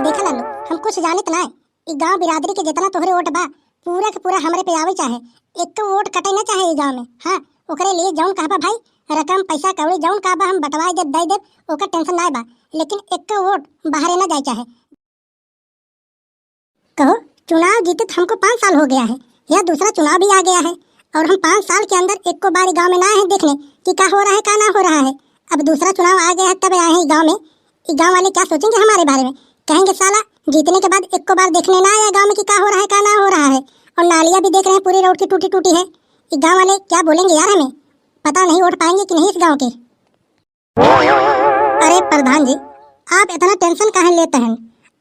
देखा लालू, हम कुछ जानित ना ई गांव बिरादरी के जितना तोहरे वोट बा पूरा के पूरा हमरे पे आवे चाहे, एक तो वोट कटे ना चाहे ई गांव में। हाँ, ओकरे लिए जौन कहबा भाई रकम पैसा कौड़ी जौन कहबा हम बटवाए दे दे ओकर टेंशन ना बा, लेकिन एक तो वोट बाहरे ना जाए चाहे। कहो चुनाव जीते तो हमको 5 साल हो गया है, या दूसरा चुनाव भी आ गया है और हम 5 साल के अंदर एक को बार गांव में ना है देखने कि क्या हो रहा है क्या ना हो रहा है। अब दूसरा चुनाव आ गया है तब आए हैं गांव में। ये गांव वाले क्या सोचेंगे हमारे बारे में? कहेंगे साला जीतने के बाद एक को बार देखने ना आया गांव में कि क्या हो रहा है क्या ना हो रहा है, और नालियां भी देख रहे हैं पूरी रोड की टूटी टूटी है। ये गांव वाले क्या बोलेंगे यार, हमें पता नहीं वोट पाएंगे कि नहीं इस गांव के। अरे प्रधान जी, आप इतना टेंशन काहे लेते हैं?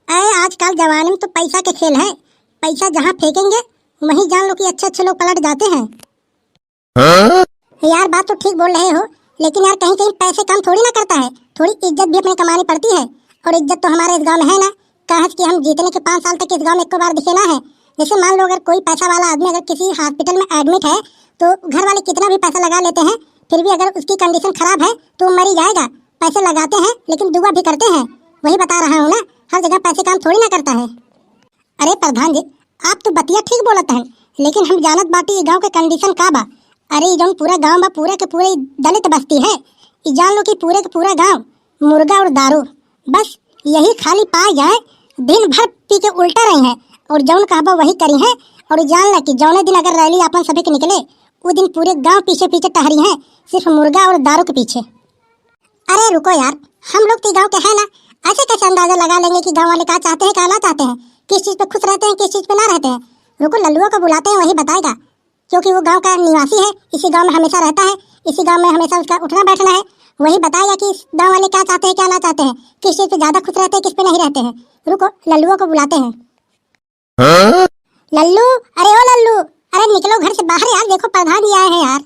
अरे आजकल जवानी में तो पैसा के खेल है, पैसा जहाँ फेंकेंगे वहीं जान लो कि अच्छे अच्छे लोग पलट जाते हैं। यार बात तो ठीक बोल रहे हो, लेकिन यार कहीं कहीं पैसे काम थोड़ी ना करता है, थोड़ी इज्जत भी अपने कमानी पड़ती है, और इज्जत तो हमारे इस गांव में है ना। कहा कि हम जीतने के 5 साल तक इस गांव में एक बार दिखे ना है। जैसे मान लो अगर कोई पैसा वाला आदमी अगर किसी हॉस्पिटल में एडमिट है तो घर वाले कितना भी पैसा लगा लेते हैं, फिर भी अगर उसकी कंडीशन खराब है तो मर ही जाएगा। पैसे लगाते हैं लेकिन दुआ भी करते हैं। वही बता रहा हूँ ना, हर जगह पैसे काम थोड़ी ना करता है। अरे प्रधान जी, आप तो बतिया ठीक बोलते हैं, लेकिन हम जानत बाटी ये गांव के कंडीशन का बा। अरे ये जो पूरा गांव बा पूरा के पूरे दलित बस्ती है। ये जान लो कि पूरे के पूरा गांव मुर्गा और दारू बस यही खाली पाए जाए, दिन भर पी के उल्टा रही हैं और जौन कहबा वही करी है। और जान ला कि जौने दिन अगर रैली अपन सभी के निकले वो दिन पूरे गांव पीछे पीछे टहरी हैं सिर्फ मुर्गा और दारू के पीछे। अरे रुको यार, हम लोग तो गांव के हैं ना, ऐसे कैसे अंदाजा लगा लेंगे कि गांव वाले क्या चाहते हैं क्या ना चाहते हैं, किस चीज पे खुश रहते हैं किस चीज पे ना रहते हैं। रुको लल्लुआ को बुलाते हैं, वही बताएगा, क्योंकि वो गांव का निवासी है, इसी गांव में हमेशा रहता है, इसी गांव में हमेशा उसका उठना बैठना है। वही बताएगा कि इस गांव वाले क्या चाहते हैं क्या ना चाहते हैं, किस चीज पे ज्यादा खुश रहते हैं किस पे नहीं रहते हैं। रुको लल्लुआ को बुलाते हैं। लल्लू, अरे ओ लल्लू, अरे निकलो घर से बाहर यार, देखो प्रधान जी आए हैं यार।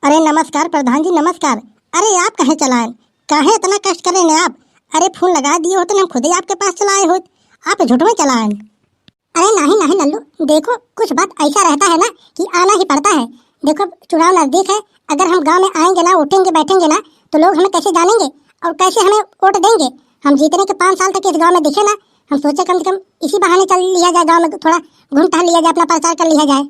अरे नमस्कार प्रधान जी नमस्कार। अरे आप कहे चलाएं, काहे इतना कष्ट कर रहे हैं आप? अरे फोन लगा दिए होते हम खुद ही आपके पास चलाए होते, आप झूठ में चलाएं। अरे नहीं नहीं लल्लू, देखो कुछ बात ऐसा रहता है ना कि आना ही पड़ता है। देखो चुनाव नजदीक है, अगर हम गांव में आएंगे ना, उठेंगे बैठेंगे ना, तो लोग हमें कैसे जानेंगे और कैसे हमें वोट देंगे? हम जीतने के 5 साल तक इस गांव में दिखे ना, हम सोचे कम से कम इसी बहाने चल लिया जाए गांव में, थोड़ा घूम टहल लिया जाए, अपना प्रचार कर लिया जाए।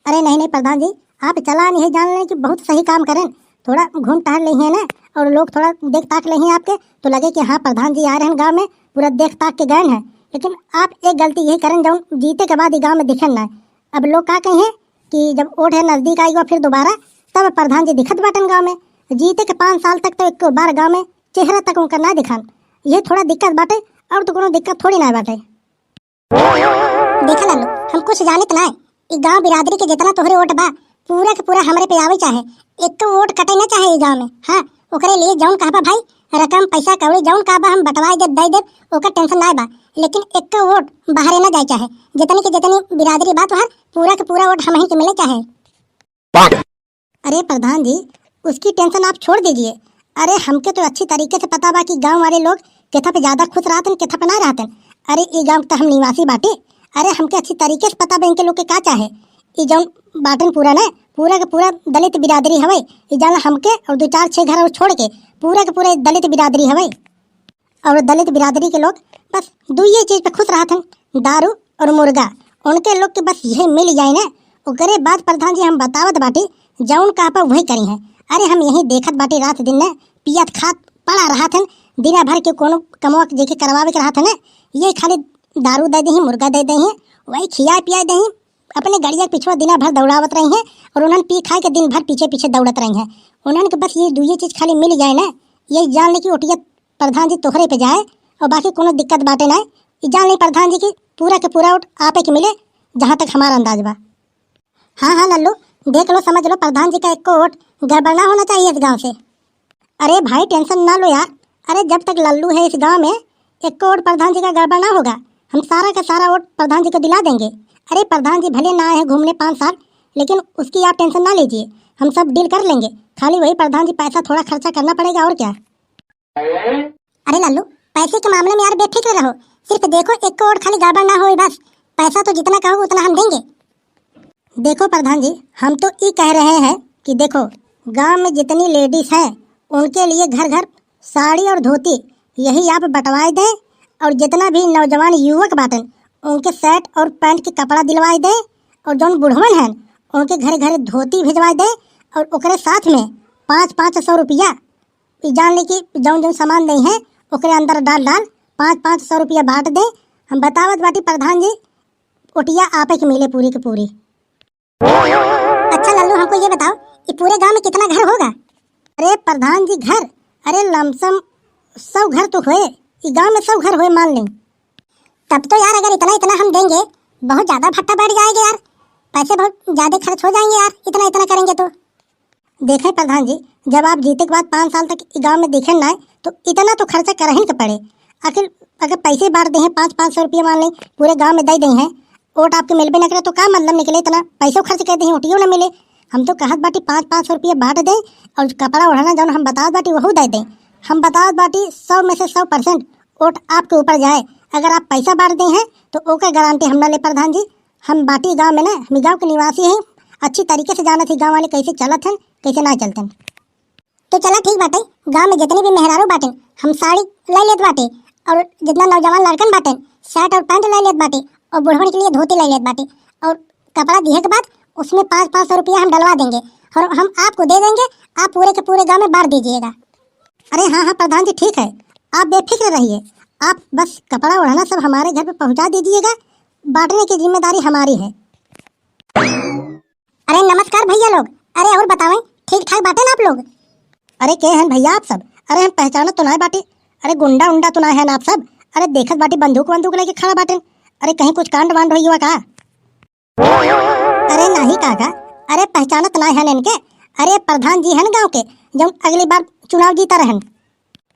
अरे नहीं नहीं प्रधान जी, आप चला नहीं जान रहे कि बहुत सही काम करें, थोड़ा घूम टहल रही है ना, और लोग थोड़ा देख ताक रहे हैं आपके, तो लगे कि हाँ प्रधान जी आ रहे हैं गाँव में, पूरा देख ताक के गए हैं। लेकिन आप एक गलती यही करें, जो जीते के बाद ही गाँव में दिखन ना। अब लोग क्या कहें कि जब वोट है नजदीक आएगा फिर दोबारा तब प्रधान जी दिखत बाटन गाँव में। जीते के 5 साल तक तो एक बार गाँव में चेहरा तक उनका ना दिखान, ये थोड़ा दिक्कत बाटे, और तो कोनो दिक्कत थोड़ी ना बाटे। देखा लालू, हम कुछ जानित ना ई गांव बिरादरी के जितना तोहरे वोट बा पूरा के पूरा हमरे पे आवे चाहे, एक तो वोट कटे ना चाहे ई गांव में। हाँ, ओकरे लिए जौन कहबा भाई रकम पैसा कौड़ी जौन कहबा हम बटवाए दे ओकर टेंशन ना बा, लेकिन एक तो वोट बाहरे ना जाए चाहे। जितनी के जितनी बिरादरी बात हर पूरा के पूरा वोट हम ही के मिले चाहे। अरे प्रधान जी, उसकी टेंशन आप छोड़ दीजिए। अरे हमके तो अच्छी तरीके से पता बा कि गांव वाले लोग केथा पे ज्यादा खुश रहते हैं केथा पे ना रहते हैं। अरे ये गांव तो हम निवासी बाटे, अरे हमके अच्छी तरीके से पता बा इनके लोग के का चाहे। ये जौन बाटन पूरा ना पूरा के पूरा दलित बिरादरी हवे, ये जान हमके और 2-4-6 घर और छोड़ के पूरा के पूरे दलित बिरादरी हवे। और दलित बिरादरी के लोग बस दो ही चीज पे खुश रहते हैं, दारू और मुर्गा। उनके लोग के बस यही मिल जाए ना, ओकरे बाद प्रधान जी हम बतावत बाटी जौन कहपा वही करी है। अरे हम यही देखत बाटी रात दिन ने पियत खात पड़ा रहा थे, दिना भर के कोनो कमवा जेके करवावे के रहा था ना, ये खाली दारू दे दही मुर्गा दे दही, वही खिया पिया दही, अपने गड़िया पिछवा दिना भर दौड़ावत रही हैं, और उन्होंने पी खा के दिन भर पीछे पीछे दौड़त रही हैं। उन्होंने के बस ये दुई चीज खाली मिल जाए ना, ये जान ले कि ओटिया प्रधान जी तोहरे पे जाए, और बाकी कोनो दिक्कत बाटे ना। ये जान ले प्रधान जी की पूरा के पूरा वोट आपे के मिले, जहाँ तक हमारा अंदाज बा। हाँ हाँ लल्लू, देख लो समझ लो, प्रधान जी का एक को वोट गड़बड़ ना होना चाहिए इस गाँव से। अरे भाई टेंशन ना लो यार, अरे जब तक लल्लू है इस गांव में एक वोट प्रधान जी का गड़बड़ ना होगा, हम सारा का सारा वोट प्रधान जी को दिला देंगे। अरे प्रधान जी भले ना आए घूमने 5 साल, लेकिन उसकी आप टेंशन ना लीजिए, हम सब डील कर लेंगे। खाली वही प्रधान जी पैसा थोड़ा खर्चा करना पड़ेगा और क्या। अरे लल्लू, पैसे के मामले में यार बेफिक्र रहो, सिर्फ देखो एक वोट खाली गड़बड़ ना हो बस, पैसा तो जितना कहो उतना हम देंगे। देखो प्रधान जी, हम तो ये कह रहे हैं कि देखो गाँव में जितनी लेडीज हैं उनके लिए घर घर साड़ी और धोती यही आप बंटवाए दें और जितना भी नौजवान युवक बाटन उनके शर्ट और पैंट के कपड़ा दिलवाए दें और जौन बुढ़वन हैं उनके घरे घरे धोती भिजवा दें और ओकरे साथ में 500 रुपया जान ली कि जौन जौन सामान नहीं है ओकरे अंदर डाल 500 रुपया बांट दें। हम बतावत बाटी प्रधान जी ओटिया आपे के मिले पूरी की पूरी। अच्छा लल्लू हमको ये बताओ कि पूरे गांव में कितना घर होगा? अरे प्रधान जी घर, अरे लमसम 100 घर तो हुए, इस गांव में 100 घर हुए मान लें। तब तो यार अगर इतना इतना हम देंगे बहुत ज्यादा भट्टा बैठ जाएगा यार, पैसे बहुत ज्यादा खर्च हो जाएंगे यार इतना इतना करेंगे तो। देखें प्रधान जी जब आप जीते के बाद 5 साल तक गांव में दिखे ना तो इतना तो खर्चा कर ही पड़े। आखिर अगर पैसे बांट दे हैं 500 रुपये मान लें पूरे गांव में दे दें हैं, वोट आपके मिलबे न करे तो क्या मतलब निकले, इतना पैसे खर्च कर दे वोटियों न मिले। हम तो कहत बाटी 500 रुपये बांट दें और कपड़ा ओढ़ाना जो हम बतावत बाटी वही दे दें। हम बतावत बाटी 100 में से 100% वोट आपके ऊपर जाए। अगर आप पैसा बांट दे हैं तो ओकर गारंटी हम न ले प्रधान जी। हम बाटी गाँव में ना, हम गाँव के निवासी हैं, अच्छी तरीके से जाना थी गाँव वाले कैसे चलत हैं कैसे ना चलते हैं। तो चला ठीक बाटे, गांव में जितने भी मेहरारू बाटे हम साड़ी ले लेत बाटे और जितना नौजवान लड़कन बाटे शर्ट और पैंट ले लेत बाटे और बुढ़वन के लिए धोती ले लेत बाटे और कपड़ा दिए के बाद उसमें 500 रुपया हम डलवा देंगे और हम आपको दे देंगे, आप पूरे के पूरे गांव में बांट दीजिएगा। अरे हाँ प्रधान जी ठीक है, आप बेफिक्र रहिए, आप बस कपड़ा ओढ़ाना सब हमारे घर पे पहुंचा दीजिएगा, बांटने की जिम्मेदारी हमारी है। अरे नमस्कार भैया लोग, अरे और बतावें ठीक ठाक बाटे ना आप लोग? अरे के हैं भैया आप सब? अरे हम पहचाना तो ना बाटे, अरे गुंडा उंडा तो ना है ना आप सब? अरे देखत बाटी बंदूक लेके खड़ा बाटे, अरे कहीं कुछ कांड वांड हुई हुआ का? अरे नहीं काका, अरे पहचानत ना है इनके, अरे प्रधान जी है गाँव के जो अगली बार चुनाव जीता रहन।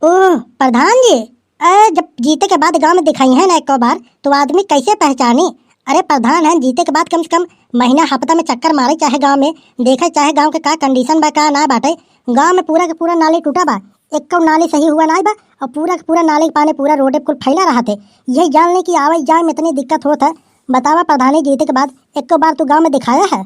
ओह प्रधान जी, अरे जब जीते के बाद गांव में दिखाई है ना एक बार तो आदमी कैसे पहचानी? अरे प्रधान है जीते के बाद कम से कम महीना हफ्ता में चक्कर मारे चाहे गांव में देखे चाहे गांव के का कंडीशन बा का ना बाटे। गांव में पूरा के पूरा नाली टूटा बा, एक नाली सही हुआ ना बा और पूरा के पूरा नाली के पानी पूरा रोडे कुल फैला रहा थे। यही जानने की आवाज जाए में इतनी दिक्कत होता, बतावा प्रधानी जीते के बाद एक बार तो गाँव में दिखाया है?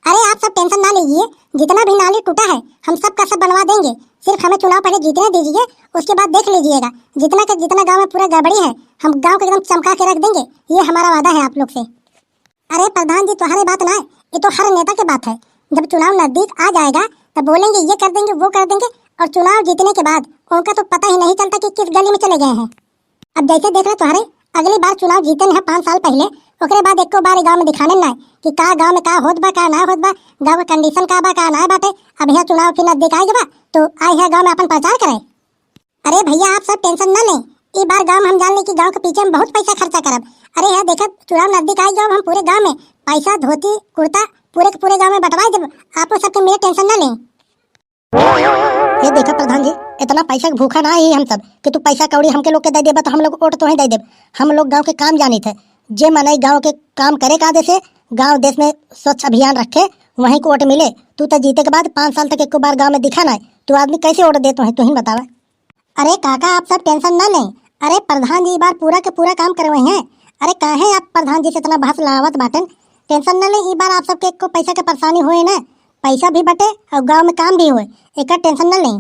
अरे आप सब टेंशन ना लीजिए, जितना भी नाली टूटा है हम सब का सब बनवा देंगे, सिर्फ हमें चुनाव पहले जीतने दीजिए, उसके बाद देख लीजिएगा जितना का जितना गांव में पूरा गड़बड़ी है हम गांव को एकदम चमका के रख देंगे, ये हमारा वादा है आप लोग से। अरे प्रधान जी तुम्हारी बात ना है, ये तो हर नेता की बात है, जब चुनाव नजदीक आ जाएगा तब बोलेंगे ये कर देंगे वो कर देंगे और चुनाव जीतने के बाद उनका तो पता ही नहीं चलता कि किस गली में चले गए हैं। अब जैसे देख लो तुम्हारे अगली बार चुनाव जीते हैं 5 साल पहले, ओकरे बाद एको बार गांव में दिखाने ना कि का गांव में का होत बा का ना होत बा, गांव का कंडीशन का बा का ना बाटे। अब यहाँ चुनाव फिर नजदीक आएगा बा तो आए है गांव में अपन प्रचार करे। अरे भैया आप सब टेंशन ना लें, इस बार गांव में हम जान लें कि गांव के पीछे हम बहुत पैसा खर्चा करब। अरे यार देखा चुनाव नजदीक आए जब हम पूरे गांव में पैसा धोती कुर्ता पूरे के पूरे गांव में बंटवाए जब आप सबके मेरे टेंशन ना लें। ये देखा प्रधान जी इतना पैसा भूखा ना ही हम सब कि तू पैसा कौड़ी हमके लोग के दे देबा तो हम लोग वोट तो ही दे देब। हम लोग गांव के काम जानी थे, जे मने गांव के काम करे का जैसे गांव देश में स्वच्छ अभियान रखे वहीं को वोट मिले। तू तो जीते के बाद 5 साल तक एक बार गांव में दिखा ना तो आदमी कैसे वोट देते हैं तू ही बतावा। अरे काका आप सब टेंशन ना लें, अरे प्रधान जी बार पूरा के पूरा काम करवाए हैं। अरे काहे आप प्रधान जी से इतना बहस लावत बाटन, टेंशन ना लें, इस बार आप सबके को पैसा के परेशानी हुए ना, पैसा भी बटे और गांव में काम भी हुए, एक टेंशन ना लें।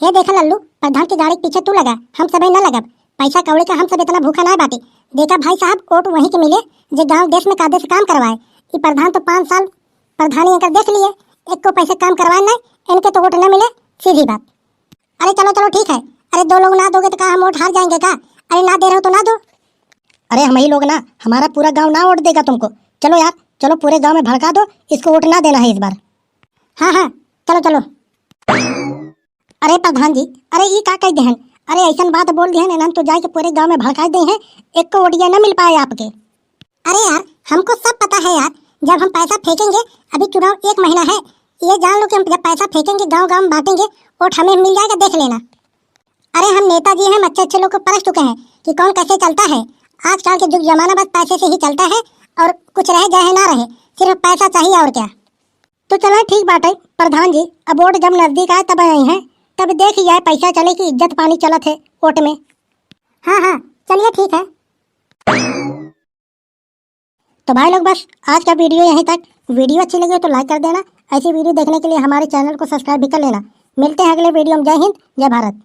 ये देखा लल्लू प्रधान की गाड़ी के पीछे तू लगा, हम सब न लगब, पैसा कौड़ी का हम सब इतना भूखा ना बाटे। देखा भाई साहब वोट वहीं के मिले जो गांव देश में कायदे से काम करवाए। ये प्रधान तो 5 साल प्रधानी कर देख लिए, एक को पैसे काम करवाए ना, इनके तो वोट न मिले, सीधी बात। अरे चलो चलो ठीक है, अरे 2 लोग ना दोगे तो क्या हम वोट हार जाएंगे का? अरे ना दे रहे हो तो ना दो। अरे हम ही लोग ना, हमारा पूरा गाँव ना वोट देगा तुमको। चलो यार चलो पूरे गाँव में भड़का दो, इसको वोट ना देना है इस बार। हाँ हाँ चलो चलो। अरे प्रधान जी अरे ये का कह देहन, अरे ऐसा बात बोल दिए हम तो जाके पूरे गांव में भड़का दे हैं, एक को वोटिया न मिल पाए आपके। अरे यार हमको सब पता है यार, जब हम पैसा फेंकेंगे अभी चुनाव 1 महीना है, ये जान लो कि हम जब पैसा फेंकेंगे गांव गांव में बांटेंगे वोट हमें मिल जाएगा, देख लेना। अरे हम नेताजी हैं, अच्छे अच्छे लोग को परख चुके हैं कि कौन कैसे चलता है। आजकल के युग जमाना बस पैसे से ही चलता है और कुछ रहे चाहे ना रहे, सिर्फ पैसा चाहिए और क्या। तो चलो ठीक बात है प्रधान जी, अब वोट जब नजदीक आए तब आई हैं, तब देख जाए पैसा चले कि इज्जत पानी चला थे वोट में। हाँ हाँ चलिए ठीक है। तो भाई लोग बस आज का वीडियो यहीं तक। वीडियो अच्छी लगी तो लाइक कर देना, ऐसी वीडियो देखने के लिए हमारे चैनल को सब्सक्राइब भी कर लेना। मिलते हैं अगले वीडियो में। जय हिंद जय भारत।